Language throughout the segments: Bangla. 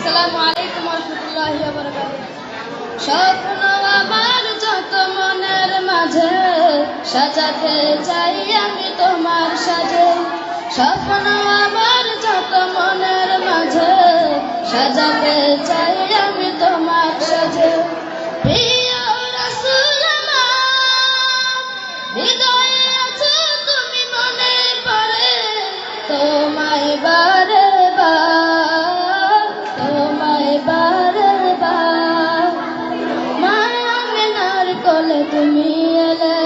আসসালামু আলাইকুম ওয়া রাহমাতুল্লাহি ওয়া বারাকাতুহু। স্বপ্ন আমার যত মনের মাঝে সাজাতে চাই আমি তোমার সাজে। স্বপ্ন আমার যত মনের মাঝে সাজাতে চাই আমি তোমার সাজে। প্রিয় রাসূল আমার হৃদয়ে আছো তুমি, মনে পড়ে তোমায় বারে বার, তোমায় বারে বার। মা আমিনার কোলে তুমি এলে,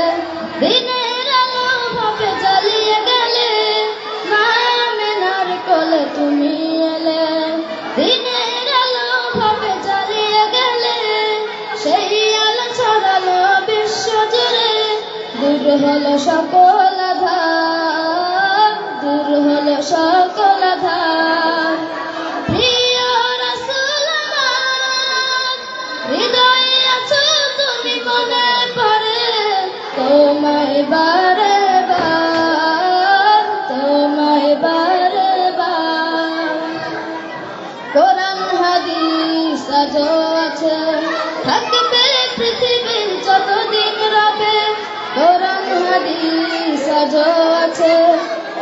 দিনের আলো ভাবে জ্বালিয়ে গেলে। মা আমিনার কোলে তুমি এলে, দিনের আলো ভাবে জ্বালিয়ে গেলে। সেই আলো ছড়ালো বিশ্ব জুড়ে, দূর হলো সকল আঁধার, দূর হলো সকল আঁধার। প্রিয় রাসূল আমার হৃদয়ে আছো তুমি, মনে পড়ে তোমায় বারে বার, তোমায় বারে বার। কোরআন হাদিস আজও আছে, থাকবে পৃথিবীর যতদিন রবে। কোরআন হাদিস আজও আছে,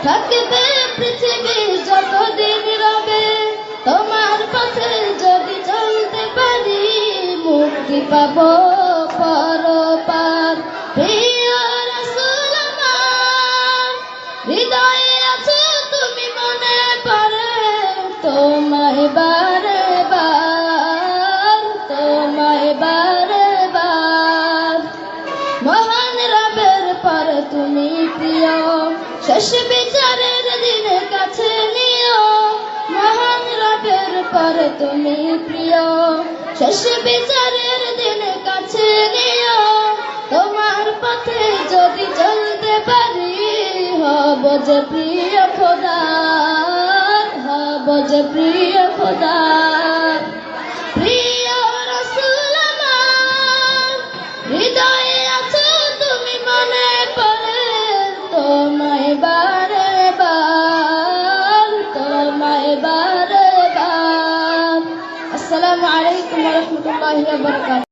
থাকবে পৃথিবীর যতদিন রবে। তোমার পথে যদি চলতে পারি, মুক্তি পাবো পরপার। প্রিয় রাসূল আমার হৃদয়ে আছো তুমি, মনে পড়ে তোমায় বারে বার, তোমায় বারে বার। মহান রবের পরে তুমি প্রিয়, শেষ বিচারের দিনের কাছে নিও। মহান রবের পরে তুমি প্রিয়, শেষ বিচারের দিনের কাছে নিও। তোমার পথে যদি চলতে পারি, হব যে প্রিয় খোদার, হব যে প্রিয় খোদার। প্রিয় রাসূল আমার হৃদয়ে আছো তুমি, মনে পড়ে তোমায় বারে বার, তোমায় বারে বার। আসসালামু আলাইকুম ওয়া রাহমাতুল্লাহি ওয়া বারাকাতুহু।